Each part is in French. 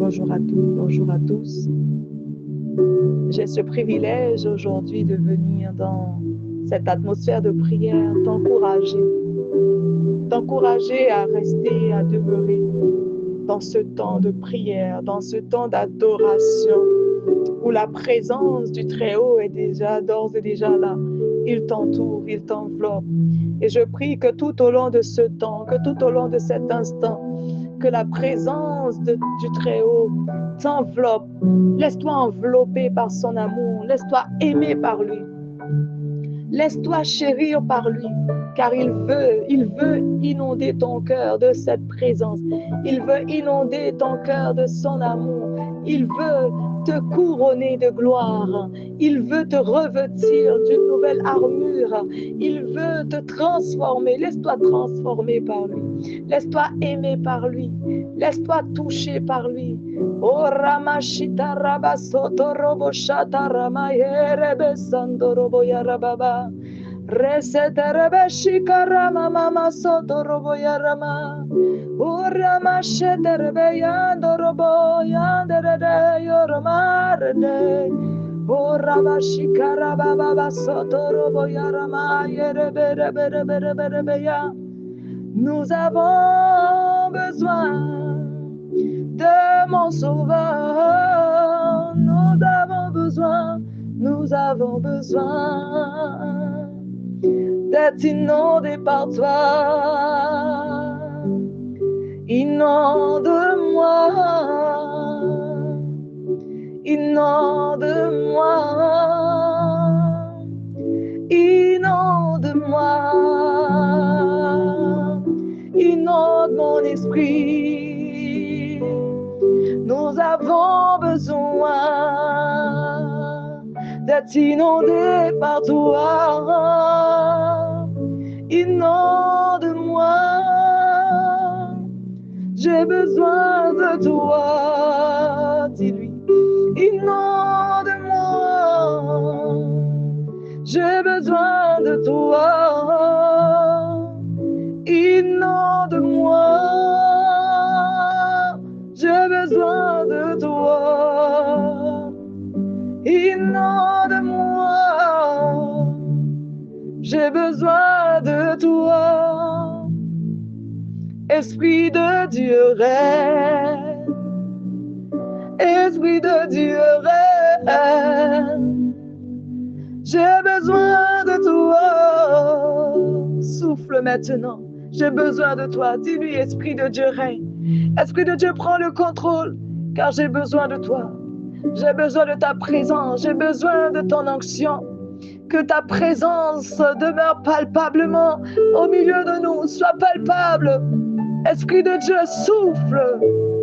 Bonjour à tous, bonjour à tous. J'ai ce privilège aujourd'hui de venir dans cette atmosphère de prière, t'encourager à rester, à demeurer dans ce temps de prière, dans ce temps d'adoration, où la présence du Très-Haut est déjà, d'ores et déjà là. Il t'entoure, il t'enveloppe. Et je prie que tout au long de ce temps, que tout au long de cet instant, que la présence du Très-Haut t'enveloppe. Laisse-toi envelopper par son amour. Laisse-toi aimer par lui. Laisse-toi chérir par lui, car il veut inonder ton cœur de cette présence. Il veut inonder ton cœur de son amour. Il veut te couronner de gloire. Il veut te revêtir d'une nouvelle armure. Il veut te transformer. Laisse-toi transformer par lui. Laisse-toi aimer par lui. Laisse-toi toucher par lui. Oh Ramashita Rabasoto Roboshata Ramayere Sandorobo Yarababa Reseterebe Shikarama Mama Soto Robo Yarama Uramasheterebe Yandorobo Yandere Yoromarene Urabashikara Baba Soto Robo Yarama Yerebe Ya. Nous avons besoin de mon sauveur, nous avons besoin d'être inondés par toi. Inonde-moi, inonde-moi, inonde-moi, inonde mon esprit. Nous avons besoin d'être inondés par toi. Inonde-moi, j'ai besoin de toi. Dis-lui, inonde-moi, j'ai besoin de toi. Inonde-moi, j'ai besoin de toi. Inonde-moi, j'ai besoin de toi. Esprit de Dieu règne, Esprit de Dieu règne. J'ai besoin de toi. Souffle maintenant. J'ai besoin de toi. Dis-lui, Esprit de Dieu règne. Esprit de Dieu, prends le contrôle, car j'ai besoin de toi. J'ai besoin de ta présence. J'ai besoin de ton onction. Que ta présence demeure palpablement au milieu de nous. Sois palpable. Esprit de Dieu, souffle.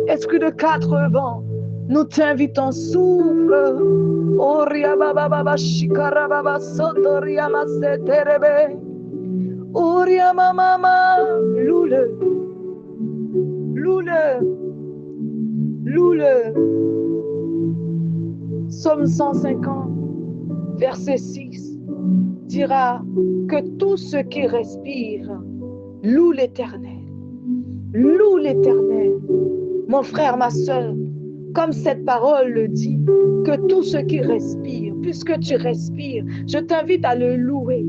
Esprit de quatre vents, nous t'invitons, souffle. Oria baba baba shikara baba sotoria maseterebe. Oria mama, loule, loule, loule. Psaume 150, verset 6, dira que tout ce qui respire loue l'Éternel. Loue l'Éternel. Mon frère, ma soeur, comme cette parole le dit, que tout ce qui respire, puisque tu respires, je t'invite à le louer.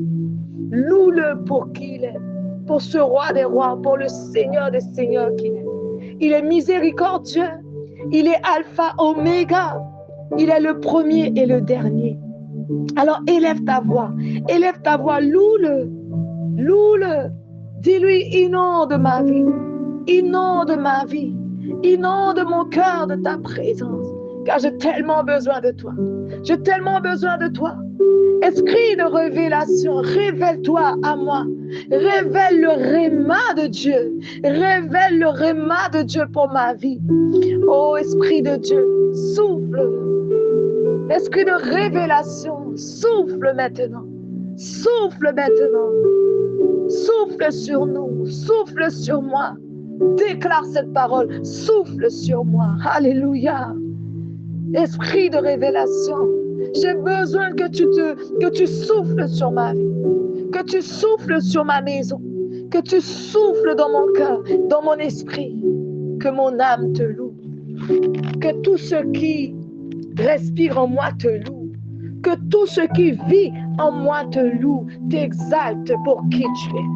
Loue-le pour qui il est, pour ce roi des rois, pour le Seigneur des seigneurs qu'il est. Il est miséricordieux, il est alpha, oméga, il est le premier et le dernier. Alors élève ta voix, loue-le, loue-le. Dis-lui, inonde ma vie, inonde ma vie, inonde mon cœur de ta présence, car j'ai tellement besoin de toi. J'ai tellement besoin de toi. Esprit de révélation, révèle-toi à moi. Révèle le réma de Dieu. Révèle le réma de Dieu pour ma vie. Oh, Esprit de Dieu, souffle. Esprit de révélation, souffle maintenant. Souffle maintenant. Souffle sur nous. Souffle sur moi. Déclare cette parole. Souffle sur moi. Alléluia. Esprit de révélation, j'ai besoin que tu souffles sur ma vie, que tu souffles sur ma maison, que tu souffles dans mon cœur, dans mon esprit, que mon âme te loue. Que tout ce qui respire en moi te loue. Que tout ce qui vit en moi te loue, t'exalte pour qui tu es.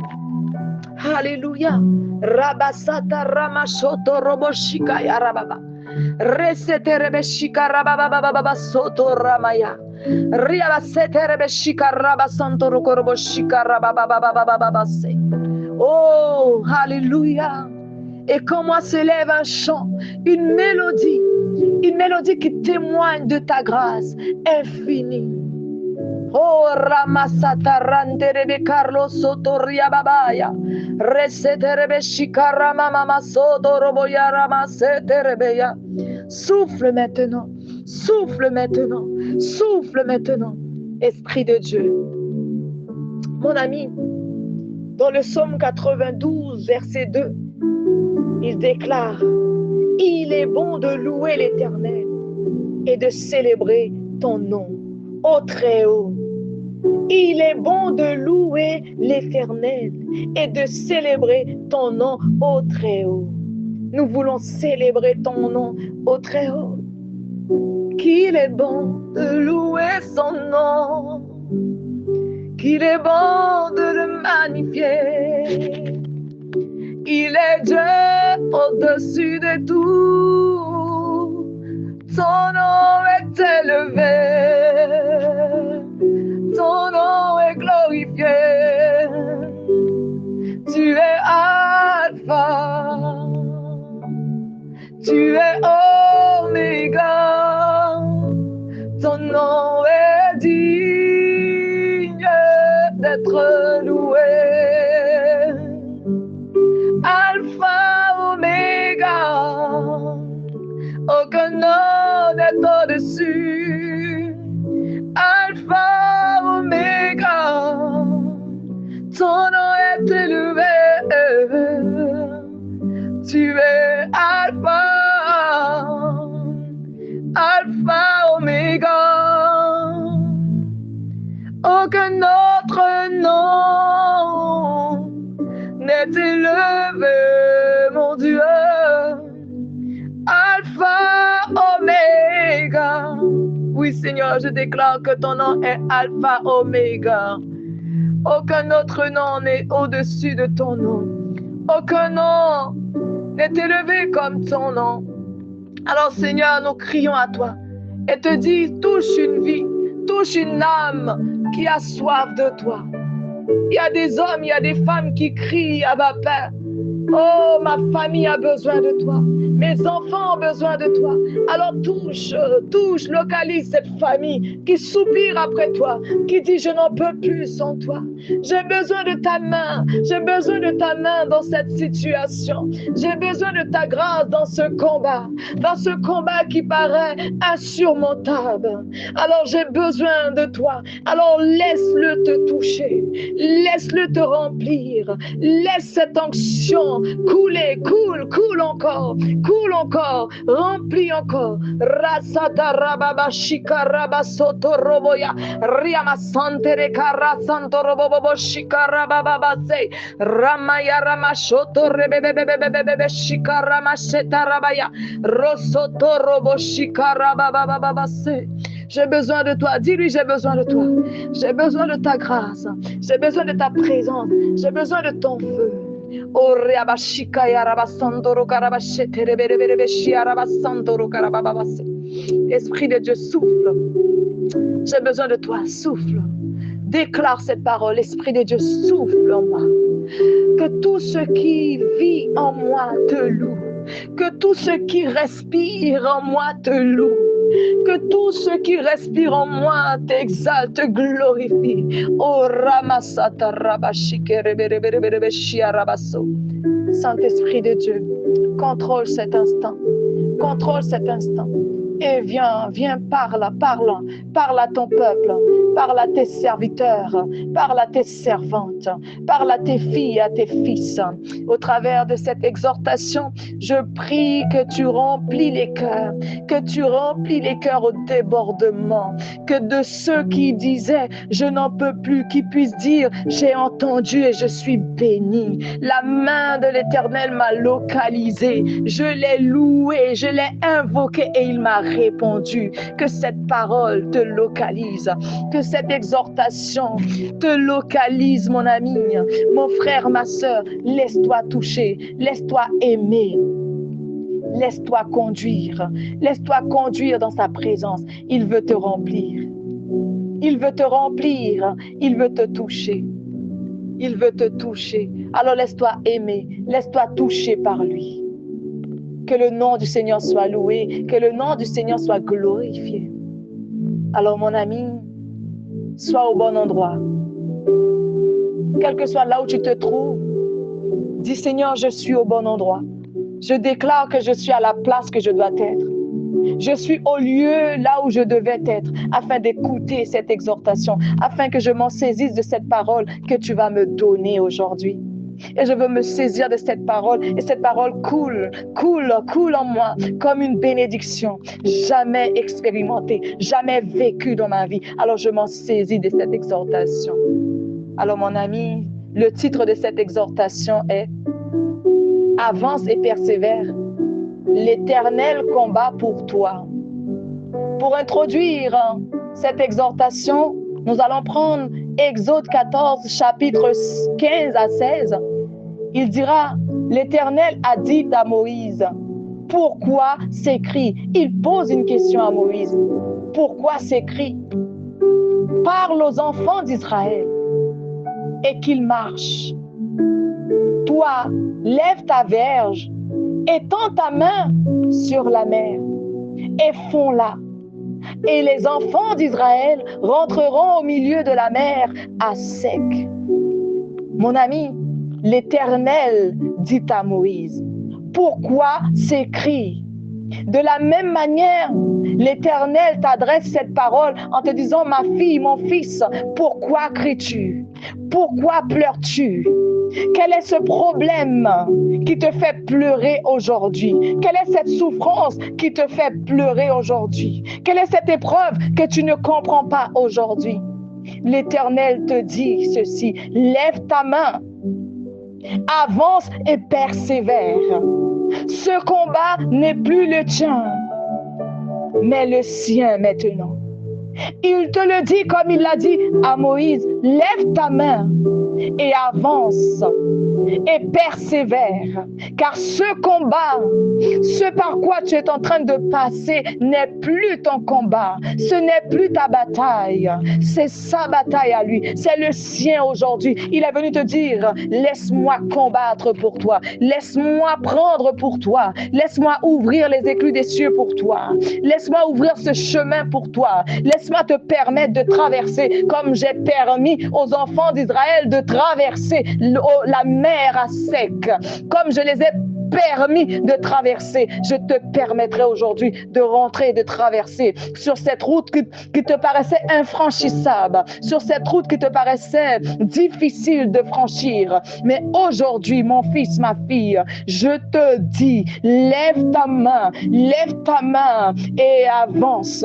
Alléluia. Rabasata ramashoto roboshikaya rababa. Resete rebeshika rababa soto ramaya. Riabasete rebeshika rabasanto rokoroboshika rababa se. Oh, alléluia. Et quand moi s'élève un chant, une mélodie qui témoigne de ta grâce infinie. Oh, Ramasata Randerebe Carlo Sotoria Babaya, Reseterebe Shikarama Mama Soto Roboya Ramaseterebeya. Souffle maintenant, souffle maintenant, souffle maintenant, Esprit de Dieu. Mon ami, dans le psaume 92, verset 2, il déclare: il est bon de louer l'Éternel et de célébrer ton nom, ô Très-Haut. Il est bon de louer l'Éternel et de célébrer ton nom, ô Très-Haut. Nous voulons célébrer ton nom, ô Très-Haut. Qu'il est bon de louer son nom, qu'il est bon de le magnifier. Il est Dieu au-dessus de tout. Ton nom est élevé. Ton nom est glorifié. Tu es Alpha. Tu es Oméga. Ton nom est digne d'être loué. Alpha, Oméga, aucun nom n'est au-dessus. Alpha, Oméga, ton nom est élevé. Tu es Alpha, Alpha, Oméga, aucun autre nom n'est élevé, mon Dieu. Alpha, Oméga. Oui, Seigneur, je déclare que ton nom est Alpha, Oméga. Aucun autre nom n'est au-dessus de ton nom. Aucun nom n'est élevé comme ton nom. Alors, Seigneur, nous crions à toi et te dis, touche une vie, touche une âme qui a soif de toi. Il y a des hommes, il y a des femmes qui crient à ma Père. Oh, ma famille a besoin de toi. Mes enfants ont besoin de toi. Alors touche, localise cette famille qui soupire après toi, qui dit je n'en peux plus sans toi. J'ai besoin de ta main. J'ai besoin de ta main dans cette situation. J'ai besoin de ta grâce dans ce combat qui paraît insurmontable. Alors j'ai besoin de toi. Alors laisse-le te toucher. Laisse-le te remplir. Laisse cette onction couler, coule encore, remplis encore. Rasata rababa shika rabasoto roboya, riama santere karasanto robobo shika rababa se, ramaya ramashoto rebebebebebebe shika ramasheta rabaya, rosoto robo shika rababa se. J'ai besoin de toi. Dis-lui, j'ai besoin de toi. J'ai besoin de ta grâce. J'ai besoin de ta présence. J'ai besoin de ton feu. Oh, Esprit de Dieu, souffle. J'ai besoin de toi, souffle. Déclare cette parole. Esprit de Dieu, souffle en moi. Que tout ce qui vit en moi te loue. Que tout ce qui respire en moi te loue. Que tout ce qui respire en moi t'exalte, te glorifie. Oh Ramasata Rabashike Rebereberebeshia Rabaso. Saint-Esprit de Dieu, contrôle cet instant. Contrôle cet instant. Et viens, parle à ton peuple, parle à tes serviteurs, parle à tes servantes, parle à tes filles, à tes fils. Au travers de cette exhortation, je prie que tu remplis les cœurs, au débordement, que de ceux qui disaient, je n'en peux plus, qui puissent dire, j'ai entendu et je suis béni. La main de l'Éternel m'a localisé, je l'ai loué, je l'ai invoqué et il m'a répondu. Que cette parole te localise, que cette exhortation te localise, mon ami, mon frère, ma soeur. Laisse-toi toucher, laisse-toi aimer, laisse-toi conduire dans sa présence. Il veut te remplir, il veut te remplir, il veut te toucher. Il veut te toucher. Alors laisse-toi aimer, laisse-toi toucher par lui. Que le nom du Seigneur soit loué, que le nom du Seigneur soit glorifié. Alors mon ami, sois au bon endroit. Quel que soit là où tu te trouves, dis Seigneur, je suis au bon endroit. Je déclare que je suis à la place que je dois être. Je suis au lieu là où je devais être afin d'écouter cette exhortation, afin que je m'en saisisse de cette parole que tu vas me donner aujourd'hui. Et je veux me saisir de cette parole et cette parole coule en moi comme une bénédiction jamais expérimentée, jamais vécue dans ma vie. Alors je m'en saisis de cette exhortation. Alors mon ami, le titre de cette exhortation est « Avance et persévère, l'Éternel combat pour toi ». Pour introduire cette exhortation, nous allons prendre Exode 14, chapitre 15 à 16. Il dira, l'Éternel a dit à Moïse, pourquoi ces cris? Il pose une question à Moïse. Pourquoi ces cris? Parle aux enfants d'Israël et qu'ils marchent. Toi, lève ta verge, étends ta main sur la mer et fonds-la. Et les enfants d'Israël rentreront au milieu de la mer à sec. Mon ami, l'Éternel dit à Moïse, pourquoi ces cris? De la même manière, l'Éternel t'adresse cette parole en te disant, ma fille, mon fils, pourquoi cries-tu? Pourquoi pleures-tu? Quel est ce problème qui te fait pleurer aujourd'hui? Quelle est cette souffrance qui te fait pleurer aujourd'hui? Quelle est cette épreuve que tu ne comprends pas aujourd'hui? L'Éternel te dit ceci, lève ta main, avance et persévère. Ce combat n'est plus le tien, mais le sien maintenant. Il te le dit comme il l'a dit à Moïse, lève ta main et avance et persévère, car ce combat, ce par quoi tu es en train de passer n'est plus ton combat, ce n'est plus ta bataille, c'est sa bataille à lui, c'est le sien aujourd'hui. Il est venu te dire, laisse-moi combattre pour toi, laisse-moi prendre pour toi, laisse-moi ouvrir les écluses des cieux pour toi, laisse-moi ouvrir ce chemin pour toi, laisse-moi te permettre de traverser comme j'ai permis aux enfants d'Israël de traverser la mer à sec, comme je les ai permis de traverser. Je te permettrai aujourd'hui de rentrer et de traverser sur cette route qui te paraissait infranchissable, sur cette route qui te paraissait difficile de franchir. Mais aujourd'hui, mon fils, ma fille, je te dis, lève ta main et avance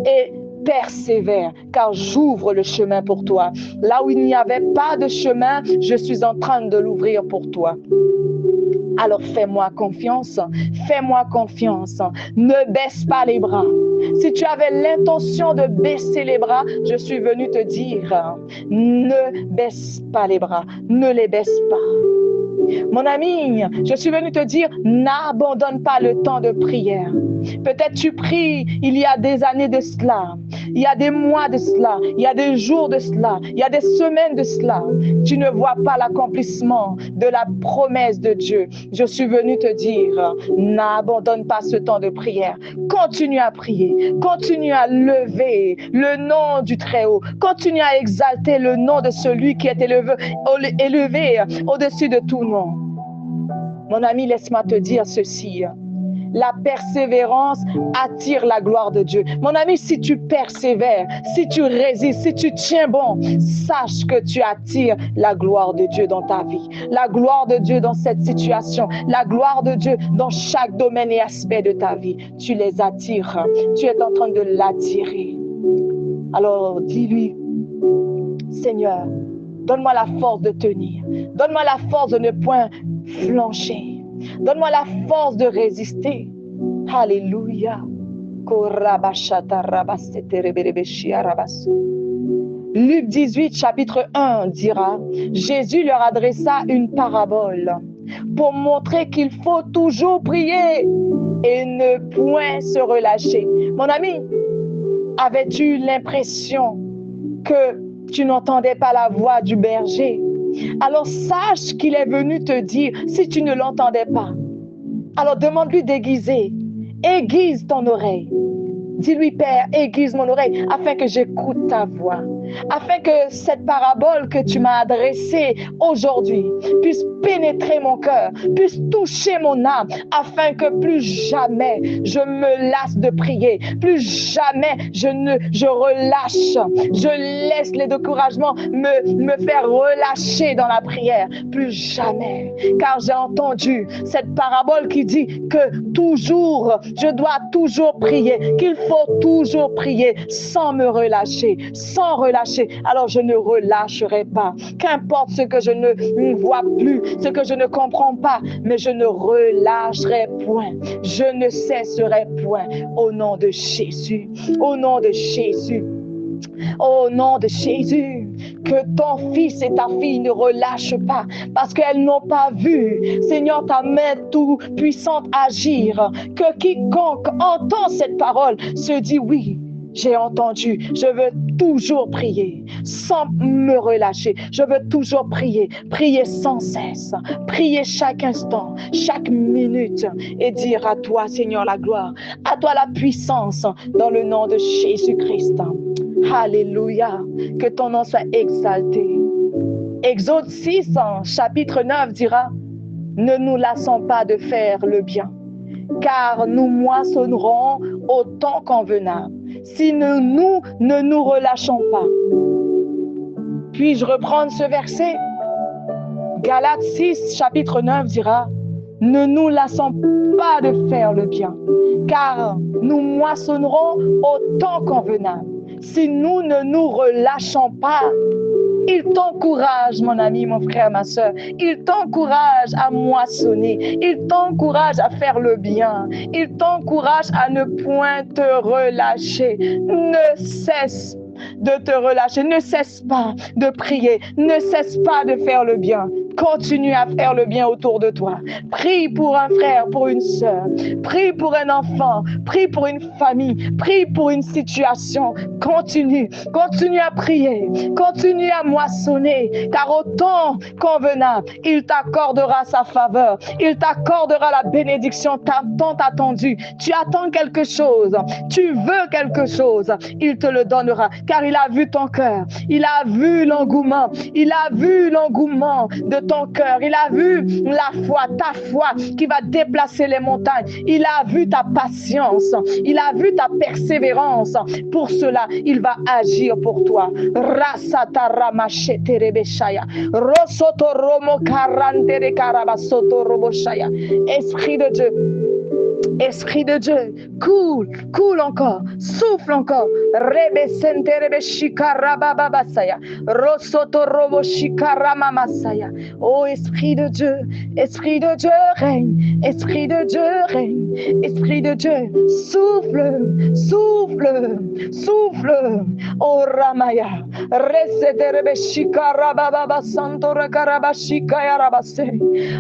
et persévère, car j'ouvre le chemin pour toi. Là où il n'y avait pas de chemin, je suis en train de l'ouvrir pour toi. Alors fais-moi confiance, ne baisse pas les bras. Si tu avais l'intention de baisser les bras, je suis venu te dire, ne baisse pas les bras, ne les baisse pas. Mon ami, je suis venu te dire, n'abandonne pas le temps de prière. Peut-être tu pries il y a des années de cela, il y a des mois de cela, il y a des jours de cela, il y a des semaines de cela. Tu ne vois pas l'accomplissement de la promesse de Dieu. Je suis venu te dire, n'abandonne pas ce temps de prière. Continue à prier, continue à lever le nom du Très-Haut, continue à exalter le nom de celui qui est élevé au-dessus de tout nom. Mon ami, laisse-moi te dire ceci. La persévérance attire la gloire de Dieu. Mon ami, si tu persévères, si tu résistes, si tu tiens bon, sache que tu attires la gloire de Dieu dans ta vie. La gloire de Dieu dans cette situation. La gloire de Dieu dans chaque domaine et aspect de ta vie. Tu les attires. Tu es en train de l'attirer. Alors, dis-lui, Seigneur, donne-moi la force de tenir. Donne-moi la force de ne point flancher. Donne-moi la force de résister. Alléluia. Luc 18, chapitre 1 dira, Jésus leur adressa une parabole pour montrer qu'il faut toujours prier et ne point se relâcher. Mon ami, avais-tu l'impression que tu n'entendais pas la voix du berger? Alors sache qu'il est venu te dire, si tu ne l'entendais pas, alors demande-lui d'aiguiser. Aiguise ton oreille. Dis-lui, Père, aiguise mon oreille afin que j'écoute ta voix. Afin que cette parabole que tu m'as adressée aujourd'hui puisse pénétrer mon cœur, puisse toucher mon âme, afin que plus jamais je me lasse de prier, plus jamais je relâche, je laisse les découragements me faire relâcher dans la prière, plus jamais, car j'ai entendu cette parabole qui dit que toujours, je dois toujours prier, qu'il faut toujours prier sans me relâcher, sans relâcher. Alors je ne relâcherai pas, qu'importe ce que je ne vois plus, ce que je ne comprends pas, mais je ne relâcherai point, je ne cesserai point, au nom de Jésus, au nom de Jésus. Au nom de Jésus, que ton fils et ta fille ne relâchent pas parce qu'elles n'ont pas vu, Seigneur, ta main tout puissante agir. Que quiconque entend cette parole se dit oui, j'ai entendu, je veux toujours prier sans me relâcher. Je veux toujours prier, prier sans cesse, prier chaque instant, chaque minute et dire à toi, Seigneur, la gloire, à toi la puissance dans le nom de Jésus-Christ. Alléluia, que ton nom soit exalté. Exode 6, chapitre 9 dira, ne nous lassons pas de faire le bien, car nous moissonnerons au temps convenable, si nous ne nous relâchons pas. Puis-je reprendre ce verset? Galates 6, chapitre 9 dira, ne nous lassons pas de faire le bien, car nous moissonnerons au temps convenable, si nous ne nous relâchons pas. Il t'encourage, mon ami, mon frère, ma soeur. Il t'encourage à moissonner. Il t'encourage à faire le bien. Il t'encourage à ne point te relâcher. Ne cesse de te relâcher. Ne cesse pas de prier. Ne cesse pas de faire le bien. Continue à faire le bien autour de toi. Prie pour un frère, pour une sœur. Prie pour un enfant. Prie pour une famille. Prie pour une situation. Continue à prier. Continue à moissonner. Car au temps convenable, il t'accordera sa faveur. Il t'accordera la bénédiction tant attendue. Tu attends quelque chose. Tu veux quelque chose. Il te le donnera. Car il a vu ton cœur. Il a vu l'engouement. Il a vu l'engouement de ton cœur. Il a vu la foi, ta foi qui va déplacer les montagnes. Il a vu ta patience. Il a vu ta persévérance. Pour cela, il va agir pour toi. Esprit de Dieu. Esprit de Dieu, coule encore, souffle encore. Rebe sente rebe shikarababasaya, rosoto robo shikaramamassaya. Oh Esprit de Dieu règne, Esprit de Dieu règne, Esprit de Dieu, souffle. Oh Ramaya, resete rebe shikarababasanto rekarabashikaya rabase.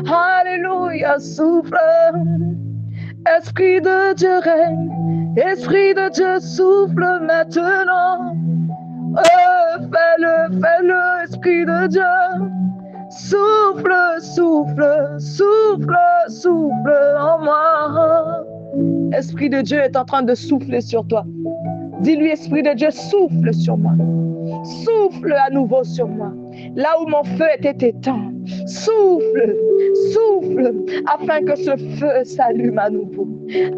Alléluia, souffle. Esprit de Dieu règne, Esprit de Dieu souffle maintenant. Fais-le, Esprit de Dieu. Souffle en moi. Esprit de Dieu est en train de souffler sur toi. Dis-lui, Esprit de Dieu, souffle sur moi. Souffle à nouveau sur moi. Là où mon feu était éteint, souffle souffle afin que ce feu s'allume à nouveau,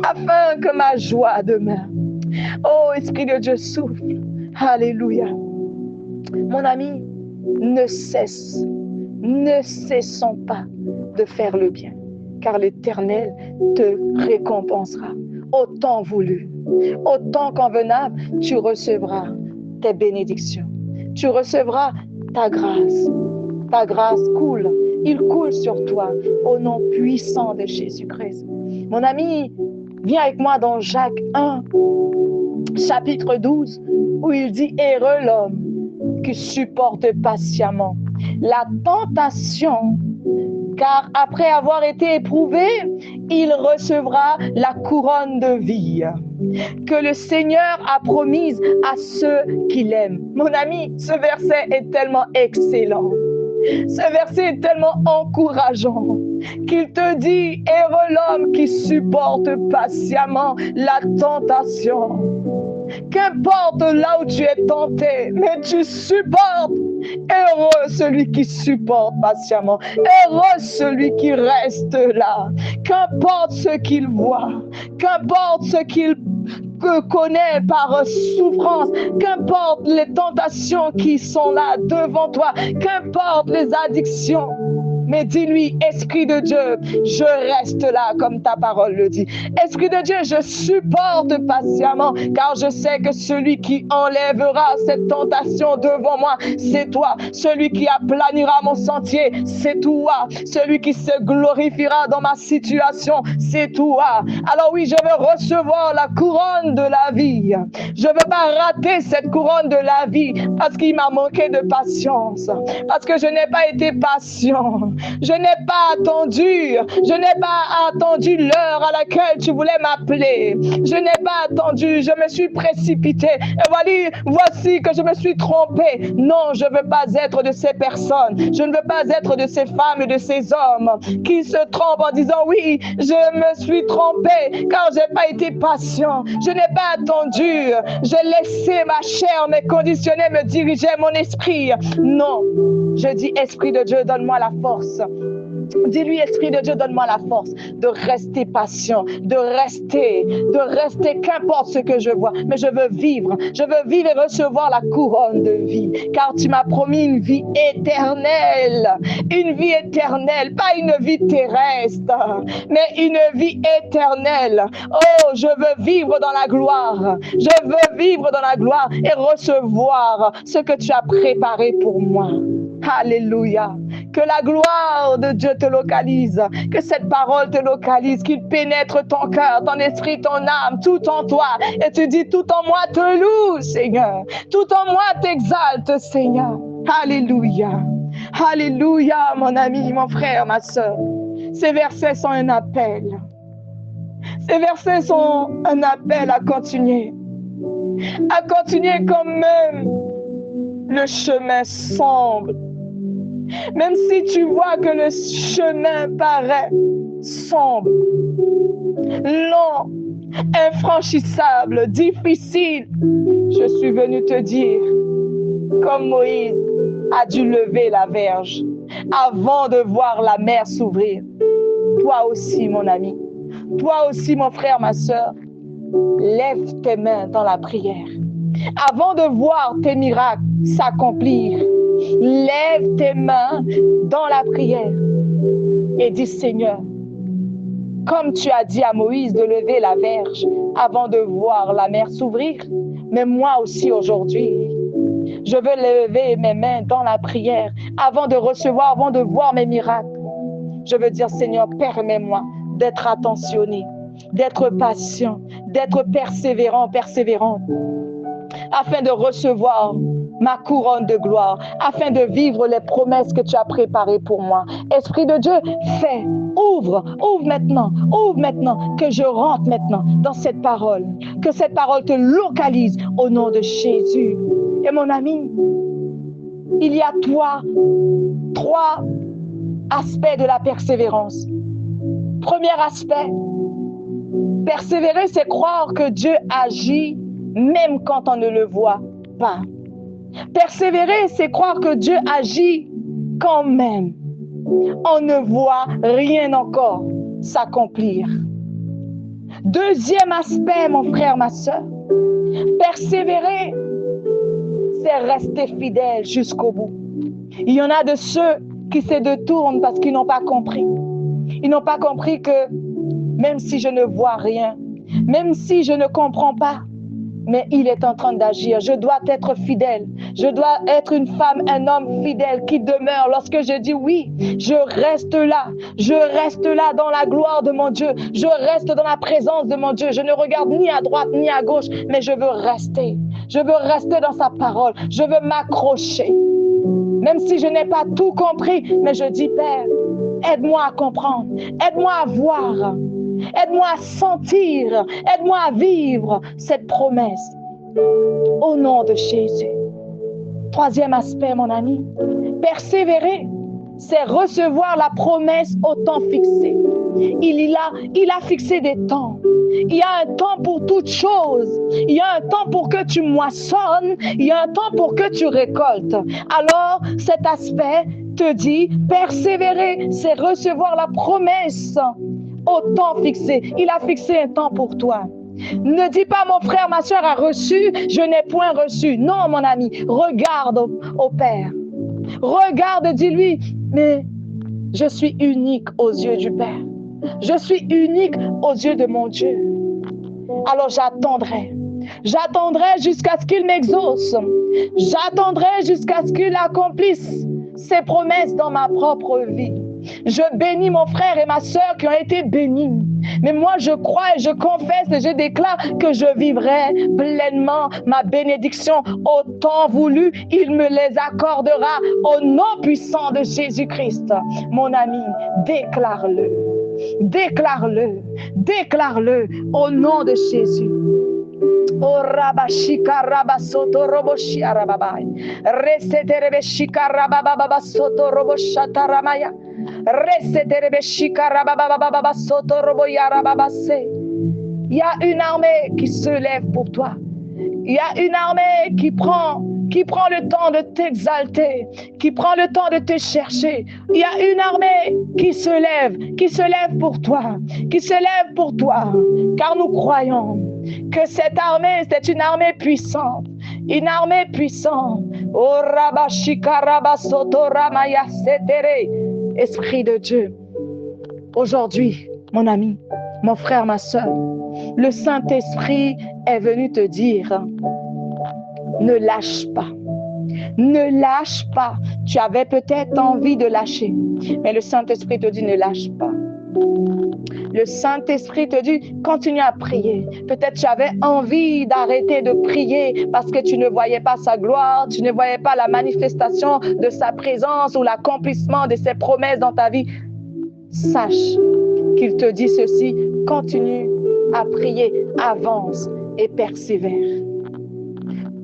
afin que ma joie demeure. Oh, Esprit de Dieu, souffle. Alléluia. Mon ami, ne cessons pas de faire le bien, car l'Éternel te récompensera au temps voulu, au temps convenable. Tu recevras tes bénédictions, tu recevras ta grâce. Ta grâce coule, il coule sur toi au nom puissant de Jésus-Christ. Mon ami, viens avec moi dans Jacques 1, chapitre 12, où il dit: heureux l'homme qui supporte patiemment la tentation, car après avoir été éprouvé, il recevra la couronne de vie que le Seigneur a promise à ceux qui l'aiment. Mon ami, ce verset est tellement excellent. Ce verset est tellement encourageant qu'il te dit: heureux l'homme qui supporte patiemment la tentation. Qu'importe là où tu es tenté, mais tu supportes. Heureux celui qui supporte patiemment. Heureux celui qui reste là. Qu'importe ce qu'il voit, qu'importe ce qu'il connaît par souffrance, qu'importe les tentations qui sont là devant toi, qu'importe les addictions. Mais dis-lui: Esprit de Dieu, je reste là comme ta parole le dit. Esprit de Dieu, je supporte patiemment, car je sais que celui qui enlèvera cette tentation devant moi, c'est toi. Celui qui aplanira mon sentier, c'est toi. Celui qui se glorifiera dans ma situation, c'est toi. Alors oui, je veux recevoir la couronne de la vie. Je ne veux pas rater cette couronne de la vie parce qu'il m'a manqué de patience, parce que je n'ai pas été patient. Je n'ai pas attendu l'heure à laquelle tu voulais m'appeler. Je n'ai pas attendu, je me suis précipité. Et voici que je me suis trompé. Non, je ne veux pas être de ces personnes. Je ne veux pas être de ces femmes et de ces hommes qui se trompent en disant: oui, je me suis trompé car je n'ai pas été patient. Je n'ai pas attendu. J'ai laissé ma chair me conditionner, me diriger mon esprit. Non, je dis: Esprit de Dieu, donne-moi la force. Dis-lui: Esprit de Dieu, donne-moi la force de rester patient, de rester, qu'importe ce que je vois, mais je veux vivre et recevoir la couronne de vie, car tu m'as promis une vie éternelle, pas une vie terrestre, mais une vie éternelle. Oh, je veux vivre dans la gloire, et recevoir ce que tu as préparé pour moi. Alléluia. Que la gloire de Dieu te localise, que cette parole te localise, qu'il pénètre ton cœur, ton esprit, ton âme, tout en toi. Et tu dis: tout en moi te loue, Seigneur. Tout en moi t'exalte, Seigneur. Alléluia. Alléluia, mon ami, mon frère, ma soeur. Ces versets sont un appel. Ces versets sont un appel à continuer. À continuer quand même le chemin semble. Même si tu vois que le chemin paraît sombre, long, infranchissable, difficile, je suis venu te dire, comme Moïse a dû lever la verge avant de voir la mer s'ouvrir. Toi aussi, mon ami, toi aussi, mon frère, ma soeur, lève tes mains dans la prière. Avant de voir tes miracles s'accomplir, lève tes mains dans la prière et dis: Seigneur, comme tu as dit à Moïse de lever la verge avant de voir la mer s'ouvrir, mais moi aussi aujourd'hui, je veux lever mes mains dans la prière avant de recevoir, avant de voir mes miracles. Je veux dire: Seigneur, permets-moi d'être attentionné, d'être patient, d'être persévérante, afin de recevoir ma couronne de gloire, afin de vivre les promesses que tu as préparées pour moi. Esprit de Dieu, fais, ouvre maintenant, que je rentre maintenant dans cette parole, que cette parole te localise au nom de Jésus. Et mon ami, il y a trois aspects de la persévérance. Premier aspect, persévérer, c'est croire que Dieu agit même quand on ne le voit pas. Persévérer, c'est croire que Dieu agit quand même. on ne voit rien encore s'accomplir. Deuxième aspect, mon frère, ma soeur, persévérer, c'est rester fidèle jusqu'au bout. Il y en a de ceux qui se détournent parce qu'ils n'ont pas compris. Ils n'ont pas compris que même si je ne vois rien, même si je ne comprends pas, mais il est en train d'agir. Je dois être fidèle. Je dois être une femme, un homme fidèle qui demeure. Lorsque je dis oui, je reste là. Je reste là dans la gloire de mon Dieu. Je reste dans la présence de mon Dieu. Je ne regarde ni à droite ni à gauche, mais je veux rester. Je veux rester dans sa parole. Je veux m'accrocher. Même si je n'ai pas tout compris, mais je dis, Père, aide-moi à comprendre. Aide-moi à voir. Aide-moi à sentir, aide-moi à vivre cette promesse. Au nom de Jésus. Troisième aspect, mon ami, persévérer, c'est recevoir la promesse au temps fixé. Il a fixé des temps. Il y a un temps pour toutes choses. Il y a un temps pour que tu moissonnes. Il y a un temps pour que tu récoltes. Alors, cet aspect te dit, persévérer, c'est recevoir la promesse au temps fixé. Il a fixé un temps pour toi. Ne dis pas, mon frère, ma soeur a reçu, je n'ai point reçu. Non, mon ami, regarde au Père. Regarde, dis-lui, mais je suis unique aux yeux du Père. Je suis unique aux yeux de mon Dieu. Alors j'attendrai. J'attendrai jusqu'à ce qu'il m'exauce. J'attendrai jusqu'à ce qu'il accomplisse ses promesses dans ma propre vie. Je bénis mon frère et ma soeur qui ont été bénis. Mais moi, je crois et je confesse et je déclare que je vivrai pleinement ma bénédiction au temps voulu. Il me les accordera au nom puissant de Jésus-Christ. Mon ami, déclare-le. Déclare-le. Déclare-le au nom de Jésus. O rabashika rabasoto roboshi arababai. Resete rebeshika rabababa soto roboshata ramaya. Resete rebeshika rabababa soto roboya rababase. Il y a une armée qui se lève pour toi. Il y a une armée qui prend le temps de t'exalter, qui prend le temps de te chercher. Il y a une armée qui se lève pour toi, car nous croyons que cette armée, c'est une armée puissante, Oh rabashika rabasoto ramaya setere. Esprit de Dieu, aujourd'hui, mon ami, mon frère, ma soeur, le Saint-Esprit est venu te dire, ne lâche pas. Ne lâche pas. Tu avais peut-être envie de lâcher, mais le Saint-Esprit te dit, ne lâche pas. Le Saint-Esprit te dit, continue à prier. Peut-être tu avais envie d'arrêter de prier parce que tu ne voyais pas sa gloire, tu ne voyais pas la manifestation de sa présence ou l'accomplissement de ses promesses dans ta vie. Sache qu'il te dit ceci, continue à prier, avance et persévère.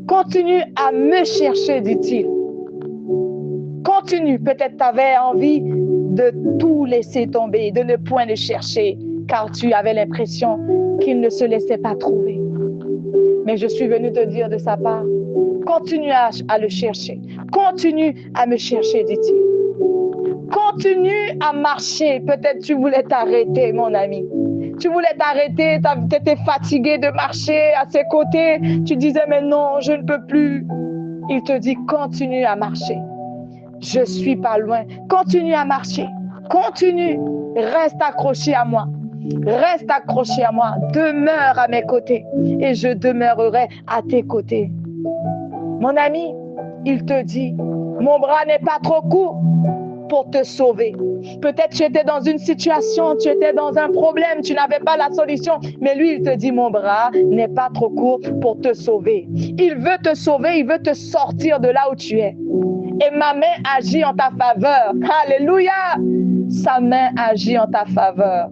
Continue à me chercher, dit-il. Continue, peut-être tu avais envie de tout laisser tomber, de ne point le chercher, car tu avais l'impression qu'il ne se laissait pas trouver. Mais je suis venue te dire de sa part, continue à le chercher. Continue à me chercher, dit-il. Continue à marcher. Peut-être tu voulais t'arrêter, mon ami. Tu voulais t'arrêter, tu étais fatigué de marcher à ses côtés. Tu disais, mais non, je ne peux plus. Il te dit, continue à marcher. Je suis pas loin. Continue à marcher. Continue. Reste accroché à moi. Reste accroché à moi. Demeure à mes côtés. Et je demeurerai à tes côtés. Mon ami, il te dit, mon bras n'est pas trop court pour te sauver. Peut-être tu étais dans une situation, tu étais dans un problème, tu n'avais pas la solution, mais lui, il te dit, mon bras n'est pas trop court pour te sauver. Il veut te sauver, il veut te sortir de là où tu es. Et ma main agit en ta faveur. Alléluia! Sa main agit en ta faveur.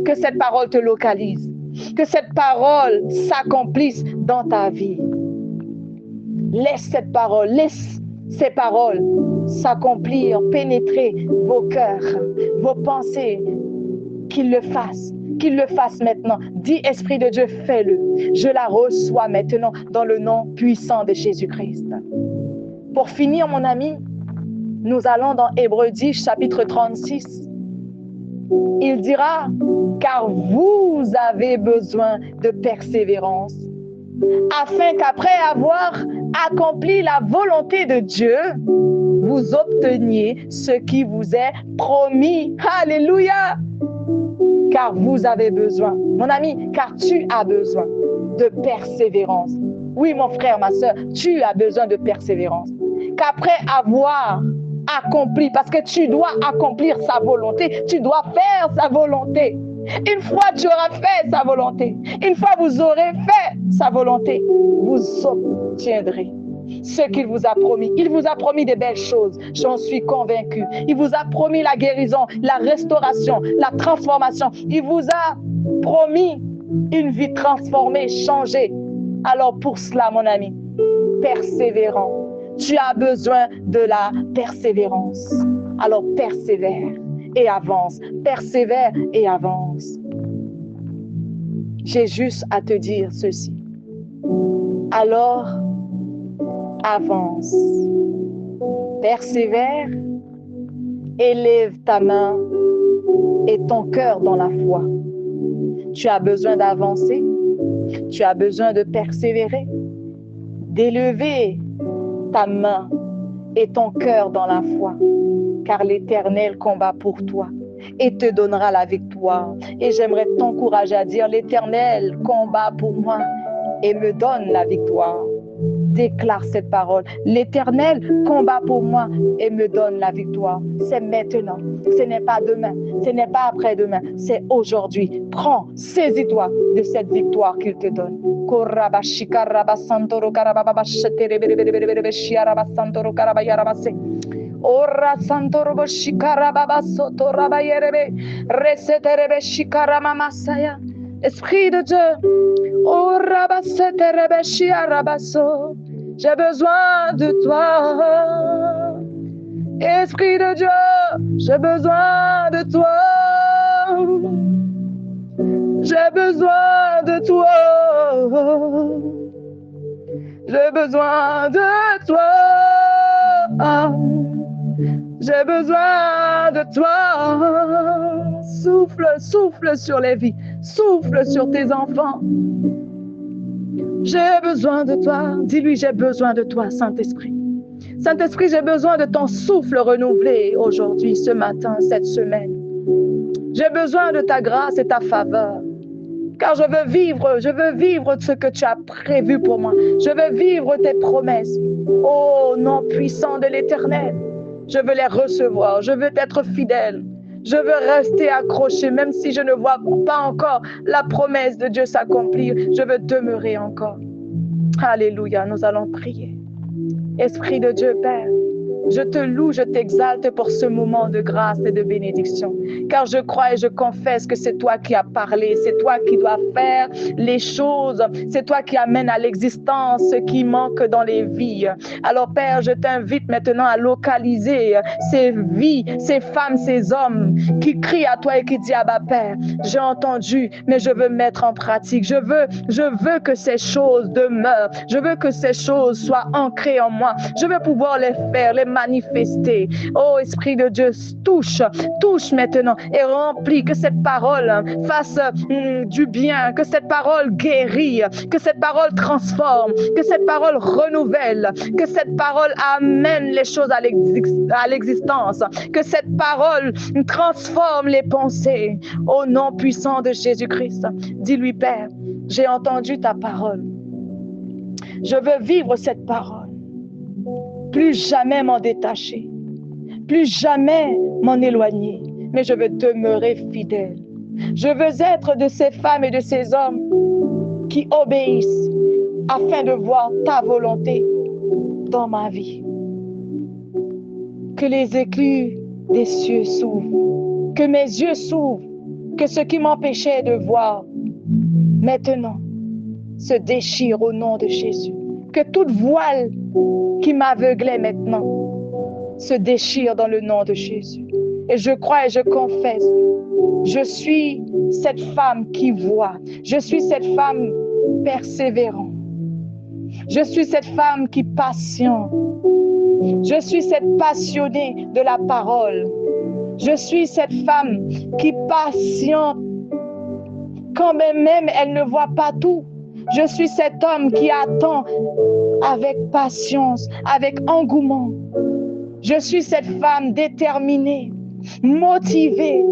Que cette parole te localise. Que cette parole s'accomplisse dans ta vie. Laisse cette parole, laisse ces paroles s'accomplir, pénétrer vos cœurs, vos pensées, qu'il le fasse maintenant. Dis, Esprit de Dieu, fais-le. Je la reçois maintenant dans le nom puissant de Jésus-Christ. Pour finir, mon ami, Nous allons dans Hébreux 10, chapitre 36. Il dira, car vous avez besoin de persévérance, afin qu'après avoir accompli la volonté de Dieu, vous obteniez ce qui vous est promis. Alléluia! Car vous avez besoin, mon ami, car tu as besoin de persévérance. Oui, mon frère, ma soeur, tu as besoin de persévérance. Qu'après avoir accompli, parce que tu dois accomplir sa volonté, tu dois faire sa volonté. Une fois tu auras fait sa volonté, une fois vous aurez fait sa volonté, vous obtiendrez ce qu'il vous a promis. Il vous a promis des belles choses, j'en suis convaincue. Il vous a promis la guérison, la restauration, la transformation. Il vous a promis une vie transformée, changée. Alors pour cela, mon ami, persévérant. Tu as besoin de la persévérance. Alors persévère et avance. Persévère et avance. J'ai juste à te dire ceci. Alors, avance. Persévère. Élève ta main et ton cœur dans la foi. Tu as besoin d'avancer. Tu as besoin de persévérer. D'élever ta main et ton cœur dans la foi, car l'Éternel combat pour toi et te donnera la victoire. Et j'aimerais t'encourager à dire, l'Éternel combat pour moi et me donne la victoire. Déclare cette parole. L'Éternel combat pour moi et me donne la victoire. C'est maintenant. Ce n'est pas demain. Ce n'est pas après-demain. C'est aujourd'hui. Prends, saisis-toi de cette victoire qu'il te donne. Ora santoro shikarababa soto rabayerebe reseterebe shikaramama masaya. Esprit de Dieu, oh rabaseterebe shiarabaso. J'ai besoin de toi. Esprit de Dieu, j'ai besoin de toi. J'ai besoin de toi. J'ai besoin de toi. J'ai besoin de toi. Souffle, souffle sur les vies. Souffle sur tes enfants. J'ai besoin de toi. Dis-lui, j'ai besoin de toi, Saint-Esprit. Saint-Esprit, j'ai besoin de ton souffle renouvelé aujourd'hui, ce matin, cette semaine. J'ai besoin de ta grâce et ta faveur. Car je veux vivre ce que tu as prévu pour moi. Je veux vivre tes promesses. Ô nom puissant de l'Éternel, je veux les recevoir. Je veux être fidèle. Je veux rester accroché, même si je ne vois pas encore la promesse de Dieu s'accomplir. Je veux demeurer encore. Alléluia, nous allons prier. Esprit de Dieu, Père, je te loue, je t'exalte pour ce moment de grâce et de bénédiction. Car je crois et je confesse que c'est toi qui as parlé, c'est toi qui dois faire les choses, c'est toi qui amènes à l'existence ce qui manque dans les vies. Alors Père, je t'invite maintenant à localiser ces vies, ces femmes, ces hommes qui crient à toi et qui disent, Abba Père, j'ai entendu, mais je veux mettre en pratique. Je veux que ces choses demeurent. Je veux que ces choses soient ancrées en moi. Je veux pouvoir les faire, les manifester. Oh Esprit de Dieu, touche maintenant et remplis, que cette parole fasse du bien, que cette parole guérit, que cette parole transforme, que cette parole renouvelle, que cette parole amène les choses à l'existence, que cette parole transforme les pensées. Au nom puissant de Jésus-Christ, dis-lui, Père, j'ai entendu ta parole. Je veux vivre cette parole. Plus jamais m'en détacher, plus jamais m'en éloigner, mais je veux demeurer fidèle. Je veux être de ces femmes et de ces hommes qui obéissent afin de voir ta volonté dans ma vie. Que les éclus des cieux s'ouvrent, que mes yeux s'ouvrent, que ce qui m'empêchait de voir maintenant se déchire au nom de Jésus. Que toute voile qui m'aveuglait maintenant se déchire dans le nom de Jésus. Et je crois et je confesse, je suis cette femme qui voit. Je suis cette femme persévérante. Je suis cette femme qui patiente. Je suis cette passionnée de la parole. Je suis cette femme qui patiente quand même elle ne voit pas tout. Je suis cet homme qui attend avec patience, avec engouement. Je suis cette femme déterminée, motivée.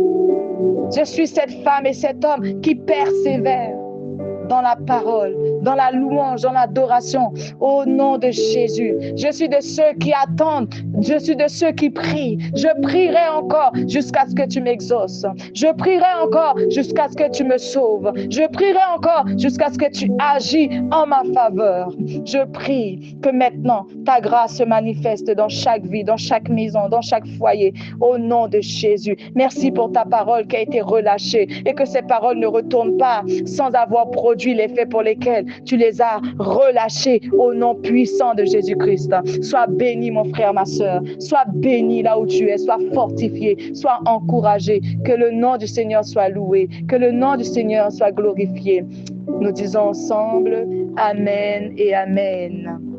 Je suis cette femme et cet homme qui persévère dans la parole, dans la louange, dans l'adoration, au nom de Jésus. Je suis de ceux qui attendent, je suis de ceux qui prient. Je prierai encore jusqu'à ce que tu m'exauces. Je prierai encore jusqu'à ce que tu me sauves. Je prierai encore jusqu'à ce que tu agis en ma faveur. Je prie que maintenant, ta grâce se manifeste dans chaque vie, dans chaque maison, dans chaque foyer, au nom de Jésus. Merci pour ta parole qui a été relâchée et que ces paroles ne retournent pas sans avoir produit l'effet pour lesquels tu les as relâchés au nom puissant de Jésus-Christ. Sois béni, mon frère, ma soeur. Sois béni là où tu es. Sois fortifié. Sois encouragé. Que le nom du Seigneur soit loué. Que le nom du Seigneur soit glorifié. Nous disons ensemble Amen et Amen.